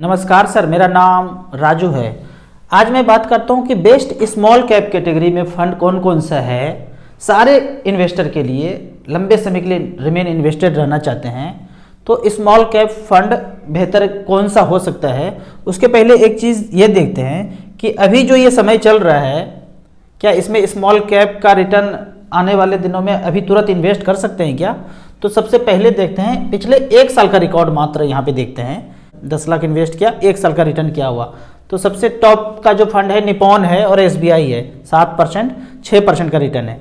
नमस्कार सर, मेरा नाम राजू है। आज मैं बात करता हूं कि बेस्ट स्मॉल कैप कैटेगरी में फंड कौन कौन सा है। सारे इन्वेस्टर के लिए लंबे समय के लिए रिमेन इन्वेस्टेड रहना चाहते हैं तो स्मॉल कैप फंड बेहतर कौन सा हो सकता है। उसके पहले एक चीज़ ये देखते हैं कि अभी जो ये समय चल रहा है, क्या इसमें स्मॉल कैप का रिटर्न आने वाले दिनों में अभी तुरंत इन्वेस्ट कर सकते हैं क्या। तो सबसे पहले देखते हैं पिछले एक साल का रिकॉर्ड मात्र यहाँ पे देखते हैं। 10 लाख इन्वेस्ट किया, एक साल का रिटर्न क्या हुआ। तो सबसे टॉप का जो फंड है निपॉन है और एसबीआई है, 7% 6% का रिटर्न है।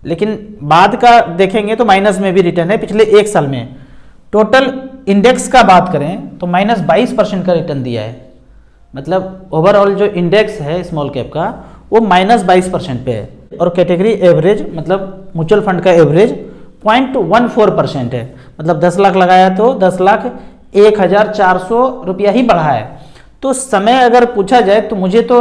लेकिन बाद का देखेंगे तो माइनस में भी रिटर्न है पिछले एक साल में। टोटल इंडेक्स का बात करें तो -22% का रिटर्न दिया है। मतलब ओवरऑल जो इंडेक्स है स्मॉल कैप का वो -22% पे है। और कैटेगरी एवरेज मतलब म्यूचुअल फंड का एवरेज 0.14% है। मतलब 10 लाख लगाया तो 10,01,400 रुपया ही बढ़ा है। तो समय अगर पूछा जाए तो मुझे तो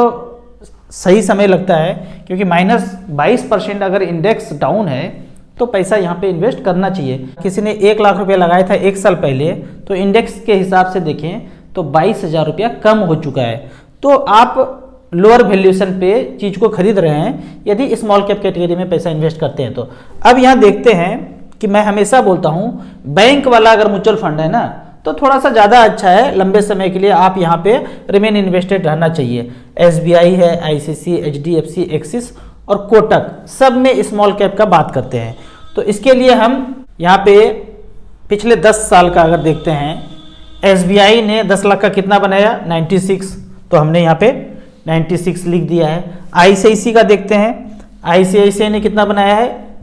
सही समय लगता है, क्योंकि -22% अगर इंडेक्स डाउन है तो पैसा यहाँ पे इन्वेस्ट करना चाहिए। किसी ने 1 लाख रुपया लगाया था एक साल पहले, तो इंडेक्स के हिसाब से देखें तो 22,000 रुपया कम हो चुका है। तो आप लोअर वैल्यूएशन पे चीज़ को खरीद रहे हैं यदि स्मॉल कैप कैटेगरी में पैसा इन्वेस्ट करते हैं तो। अब यहाँ देखते हैं कि मैं हमेशा बोलता हूँ बैंक वाला अगर म्यूचुअल फंड है ना तो थोड़ा सा ज़्यादा अच्छा है। लंबे समय के लिए आप यहाँ पे रिमेन इन्वेस्टेड रहना चाहिए। एसबीआई है, आईसीसी, एचडीएफसी, एक्सिस और कोटक, सब में स्मॉल कैप का बात करते हैं। तो इसके लिए हम यहाँ पे पिछले 10 साल का अगर देखते हैं, एसबीआई ने 10 लाख का कितना बनाया 96, तो हमने यहाँ पे 96 लिख दिया है। आईसीआईसी का देखते हैं, आईसीआईसी ने कितना बनाया है,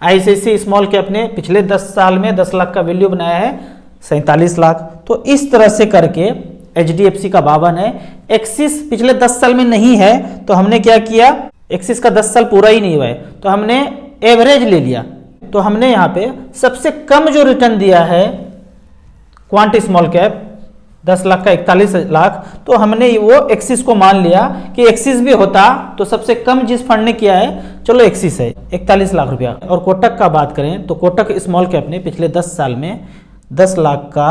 आईसीआईसी स्मॉल कैप ने पिछले 10 साल में 10 लाख का वैल्यू बनाया है 47 लाख। तो इस तरह से करके एचडीएफसी का 52 है। एक्सिस पिछले 10 साल में नहीं है तो हमने क्या किया, एक्सिस का 10 साल पूरा ही नहीं हुआ है तो हमने एवरेज ले लिया। तो हमने यहाँ पे सबसे कम जो रिटर्न दिया है क्वांट स्मॉल कैप 10 लाख का 41 लाख, तो हमने वो एक्सिस को मान लिया कि एक्सिस भी होता तो सबसे कम जिस फंड ने किया है चलो एक्सिस है 41 लाख रुपया। और कोटक का बात करें तो कोटक स्मॉल कैप ने पिछले 10 साल में 10 लाख का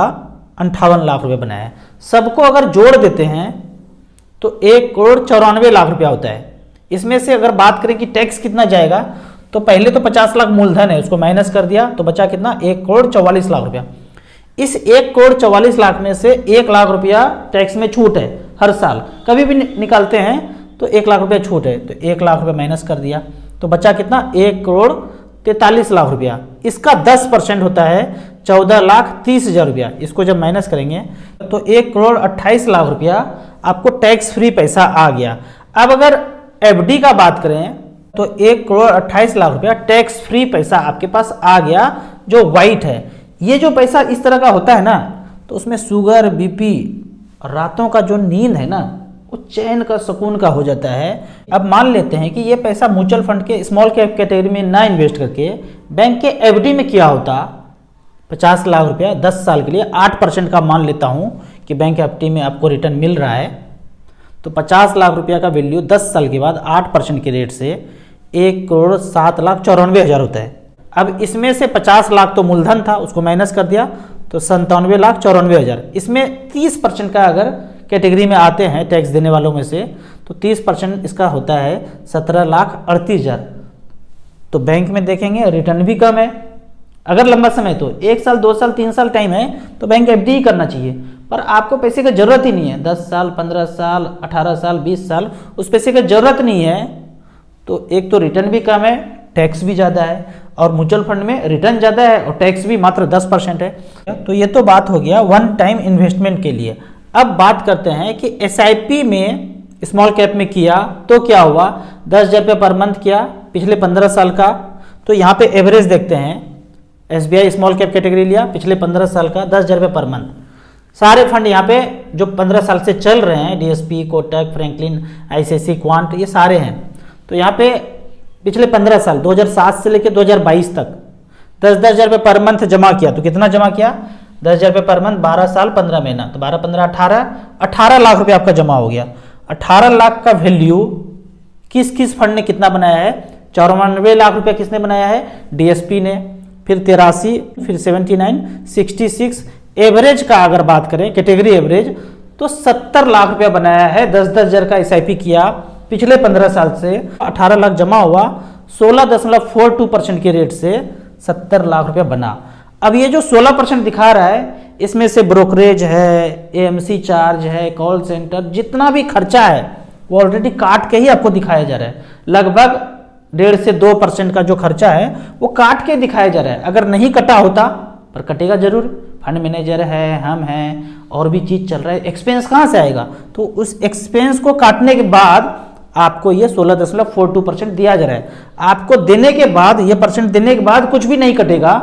58 लाख रुपए बनाया है। सबको अगर जोड़ देते हैं तो 1,94,00,000 रुपया होता है। इसमें से अगर बात करें कि टैक्स कितना जाएगा तो पहले तो 50 लाख मूलधन है, उसको माइनस कर दिया तो बचा कितना 1,44,00,000 रुपया। इस 1,44,00,000 में से 1 लाख रुपया टैक्स में छूट है हर साल, कभी भी निकालते हैं तो 1 लाख रुपया छूट है। तो 1 लाख रुपया माइनस कर दिया तो बचा कितना 1,43,00,000 रुपया। इसका 10% होता है 14,30,000 रुपया। इसको जब माइनस करेंगे तो 1,28,00,000 रुपया आपको टैक्स फ्री पैसा आ गया। अब अगर एफडी का बात करें तो 1,28,00,000 रुपया टैक्स फ्री पैसा आपके पास आ गया, जो वाइट है। ये जो पैसा इस तरह का होता है ना तो उसमें शुगर, बीपी, रातों का जो नींद है ना वो चैन का, सुकून का हो जाता है। अब मान लेते हैं कि ये पैसा म्यूचुअल फंड के स्मॉल कैप कैटेगरी में ना इन्वेस्ट करके बैंक के एफडी में किया होता 50 लाख रुपया 10 साल के लिए 8% का मान लेता हूं कि बैंक एफडी में आपको रिटर्न मिल रहा है, तो 50 लाख रुपया का वैल्यू 10 साल के बाद 8% के रेट से 1,07,94,000 होता है। अब इसमें से 50 लाख तो मूलधन था, उसको माइनस कर दिया तो 97,94,000। इसमें 30% का अगर कैटेगरी में आते हैं टैक्स देने वालों में से तो 30% इसका होता है 17,38,000। तो बैंक में देखेंगे रिटर्न भी कम है। अगर लंबा समय तो 1 साल 2 साल 3 साल टाइम है तो बैंक एफडी ही करना चाहिए, पर आपको पैसे की जरूरत ही नहीं है। 10 साल 15 साल 18 साल 20 साल उस पैसे की जरूरत नहीं है। तो एक तो रिटर्न भी कम है, टैक्स भी ज़्यादा है, और म्यूचुअल फंड में रिटर्न ज़्यादा है और टैक्स भी मात्र 10% है। तो ये तो बात हो गया वन टाइम इन्वेस्टमेंट के लिए। अब बात करते हैं कि एसआईपी में स्मॉल कैप में किया तो क्या हुआ। 10,000 रुपये पर मंथ किया पिछले 15 साल का। तो यहाँ पे एवरेज देखते हैं, एसबीआई स्मॉल कैप कैटेगरी लिया पिछले 15 साल का 10,000 रुपये पर मंथ। सारे फंड यहाँ पे जो 15 साल से चल रहे हैं, DSP, Kotak, Franklin, ICICI, Quant, ये सारे हैं। तो यहाँ पे पिछले 15 साल 2007 से लेकर 2022 तक 10,000 रुपये पर मंथ जमा किया। तो कितना जमा किया 10,000 रुपये पर मंथ, 12 साल 15 महीना, तो 12 15 18 लाख रुपये आपका जमा हो गया। 18 लाख का वैल्यू किस किस फंड ने कितना बनाया है, 94 लाख रुपया किसने बनाया है, डीएसपी ने, फिर 83, फिर 79, 66। एवरेज का अगर बात करें कैटेगरी एवरेज तो 70 लाख रुपया बनाया है। 10-10 हज़ार का SIP किया पिछले 15 साल से, 18 लाख जमा हुआ, 16.42% के रेट से 70 लाख रुपया बना। अब ये जो 16% दिखा रहा है, इसमें से ब्रोकरेज है, AMC चार्ज है, कॉल सेंटर, जितना भी खर्चा है वो ऑलरेडी काट के ही आपको दिखाया जा रहा है। लगभग 1.5 से 2% का जो खर्चा है वो काट के दिखाया जा रहा है। अगर नहीं कटा होता, पर कटेगा जरूर, फंड मैनेजर है, हम हैं, और भी चीज चल रहा है, एक्सपेंस कहाँ से आएगा? तो उस एक्सपेंस को काटने के बाद आपको ये 16.42% दिया जा रहा है। आपको देने के बाद, ये परसेंट देने के बाद कुछ भी नहीं कटेगा,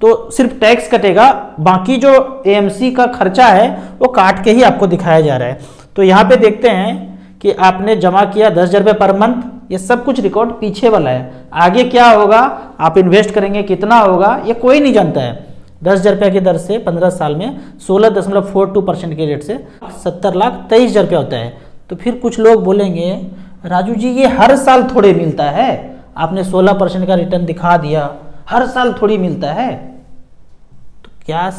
तो सिर्फ टैक्स कटेगा, बाकी जो AMC का खर्चा है वो काट के ही आपको दिखाया जा रहा है। तो यहाँ पे देखते हैं कि आपने जमा किया 10,000 रुपये पर मंथ, ये सब कुछ रिकॉर्ड पीछे वाला है। आगे क्या होगा, आप इन्वेस्ट करेंगे कितना होगा, ये कोई नहीं जानता है। 10,000 रुपये की दर से 15 साल में 16.42% के रेट से 70,23,000 रुपया होता है। तो फिर कुछ लोग बोलेंगे, राजू जी ये हर साल थोड़े मिलता है, आपने 16% का रिटर्न दिखा दिया, हर साल थोड़ी मिलता है। तो क्या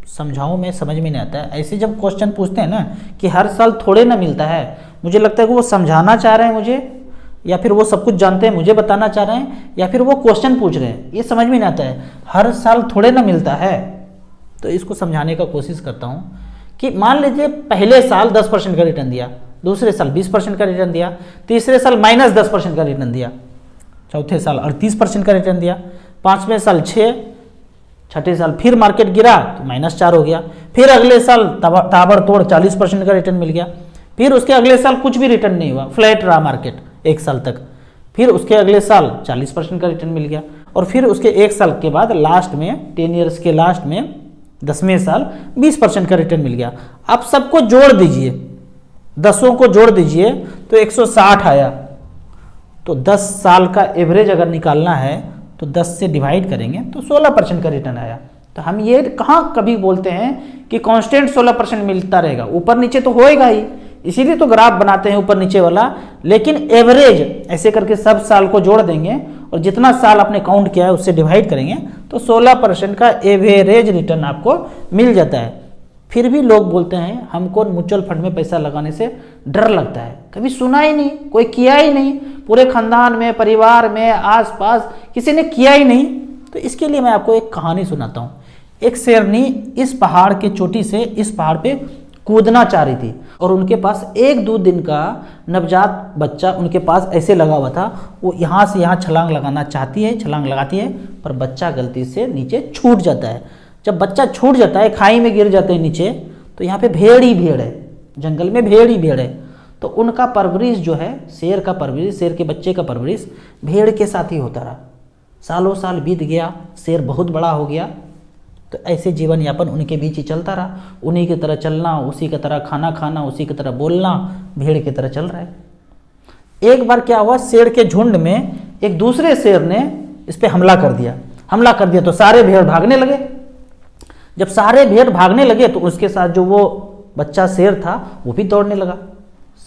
समझाऊं, मैं समझ में नहीं आता है। ऐसे जब क्वेश्चन पूछते हैं ना कि हर साल थोड़े ना मिलता है, मुझे लगता है कि वो समझाना चाह रहे हैं मुझे, या फिर वो सब कुछ जानते हैं मुझे बताना चाह रहे हैं, या फिर वो क्वेश्चन पूछ रहे हैं, ये समझ में नहीं आता है। हर साल थोड़े ना मिलता है, तो इसको समझाने का कोशिश करता हूँ कि मान लीजिए पहले साल 10% का रिटर्न दिया, दूसरे साल 20% का रिटर्न दिया, तीसरे साल -10% का रिटर्न दिया, चौथे साल 38% का रिटर्न दिया, पाँचवें साल 6, छठे साल फिर मार्केट गिरा तो -4 हो गया, फिर अगले साल ताबड़तोड़ 40% का रिटर्न मिल गया, फिर उसके अगले साल कुछ भी रिटर्न नहीं हुआ, फ्लैट रहा मार्केट 1 साल तक, फिर उसके अगले साल 40% का रिटर्न मिल गया, और फिर उसके 1 साल के बाद लास्ट में 10 ईयर्स के लास्ट में 10वें साल 20% का रिटर्न मिल गया। आप सबको जोड़ दीजिए, 10 को जोड़ दीजिए तो 160 आया। तो 10 साल का एवरेज अगर निकालना है तो 10 से डिवाइड करेंगे तो 16% का रिटर्न आया। तो हम ये कहाँ कभी बोलते हैं कि कांस्टेंट 16% मिलता रहेगा, ऊपर नीचे तो होएगा ही, इसीलिए तो ग्राफ बनाते हैं ऊपर नीचे वाला। लेकिन एवरेज ऐसे करके सब साल को जोड़ देंगे और जितना साल आपने काउंट किया है उससे डिवाइड करेंगे तो 16% का एवरेज रिटर्न आपको मिल जाता है। फिर भी लोग बोलते हैं हमको म्यूचुअल फंड में पैसा लगाने से डर लगता है, कभी सुना ही नहीं, कोई किया ही नहीं, पूरे खानदान में, परिवार में, आसपास किसी ने किया ही नहीं। तो इसके लिए मैं आपको एक कहानी सुनाता हूँ। एक शेरनी इस पहाड़ के चोटी से इस पहाड़ पे कूदना चाह रही थी और उनके पास 1-2 दिन का नवजात बच्चा उनके पास ऐसे लगा हुआ था। वो यहाँ से यहाँ छलांग लगाना चाहती है, छलांग लगाती है, पर बच्चा गलती से नीचे छूट जाता है। जब बच्चा छूट जाता है, खाई में गिर जाते हैं नीचे, तो यहाँ पे भेड़ ही भेड़ है, जंगल में भेड़ ही भेड़ है। तो उनका परवरिश जो है, शेर का परवरिश, शेर के बच्चे का परवरिश भेड़ के साथ ही होता रहा। सालों साल बीत गया, शेर बहुत बड़ा हो गया, तो ऐसे जीवन यापन उनके बीच ही चलता रहा। उन्हीं की तरह चलना, उसी की तरह खाना खाना, उसी की तरह बोलना, भेड़ की तरह चल रहा है। एक बार क्या हुआ, शेर के झुंड में एक दूसरे शेर ने इस पर हमला कर दिया तो सारे भेड़ भागने लगे। जब सारे भेड़ भागने लगे तो उसके साथ जो वो बच्चा शेर था वो भी दौड़ने लगा।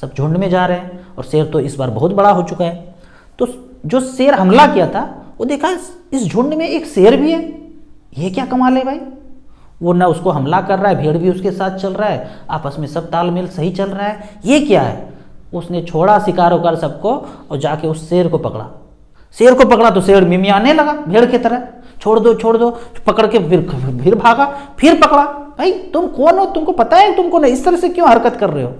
सब झुंड में जा रहे हैं और शेर तो इस बार बहुत बड़ा हो चुका है। तो जो शेर हमला किया था वो देखा इस झुंड में एक शेर भी है, ये क्या कमाल है भाई। वो ना उसको हमला कर रहा है, भेड़ भी उसके साथ चल रहा है, आपस में सब तालमेल सही चल रहा है, ये क्या है। उसने छोड़ा शिकार उकार सबको और जाके उस शेर को पकड़ा। शेर को पकड़ा तो शेर मिमियाने लगा भेड़ की तरह, छोड़ दो, पकड़ के फिर भागा, फिर पकड़ा। भाई तुम कौन हो, तुमको पता है तुमको ना इस तरह से क्यों हरकत कर रहे हो।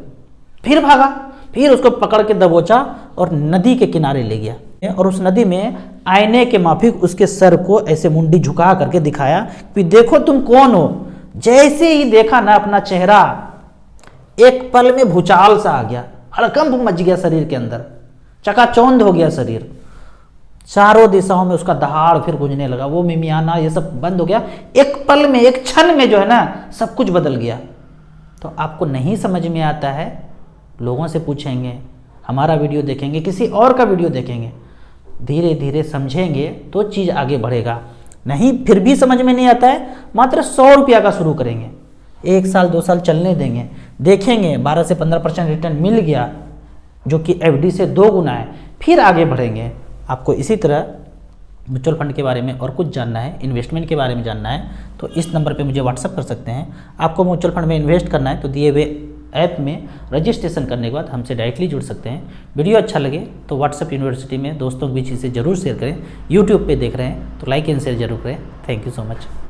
फिर भागा, फिर उसको पकड़ के दबोचा और नदी के किनारे ले गया और उस नदी में आईने के माफिक उसके सर को ऐसे मुंडी झुका करके दिखाया कि देखो तुम कौन हो। जैसे ही देखा ना अपना चेहरा, एक पल में भूचाल सा आ गया, हड़कंप मच गया शरीर के अंदर, चकाचौंध हो गया शरीर। चारों दिशाओं में उसका दहाड़ फिर गूंजने लगा, वो मिमियाना ये सब बंद हो गया। एक पल में, एक क्षण में जो है ना सब कुछ बदल गया। तो आपको नहीं समझ में आता है, लोगों से पूछेंगे, हमारा वीडियो देखेंगे, किसी और का वीडियो देखेंगे, धीरे धीरे समझेंगे तो चीज़ आगे बढ़ेगा। नहीं फिर भी समझ में नहीं आता है, मात्र 100 रुपया का शुरू करेंगे, 1 साल 2 साल चलने देंगे, देखेंगे 12 से 15% रिटर्न मिल गया, जो कि FD से 2 गुना है, फिर आगे बढ़ेंगे। आपको इसी तरह म्यूचुअल फंड के बारे में और कुछ जानना है, इन्वेस्टमेंट के बारे में जानना है, तो इस नंबर पे मुझे व्हाट्सअप कर सकते हैं। आपको म्यूचुअल फंड में इन्वेस्ट करना है तो दिए हुए ऐप में रजिस्ट्रेशन करने के बाद हमसे डायरेक्टली जुड़ सकते हैं। वीडियो अच्छा लगे तो व्हाट्सएप यूनिवर्सिटी में दोस्तों के बीच इसे जरूर शेयर करें। यूट्यूब पे देख रहे हैं तो लाइक एंड शेयर जरूर करें। Thank you so much.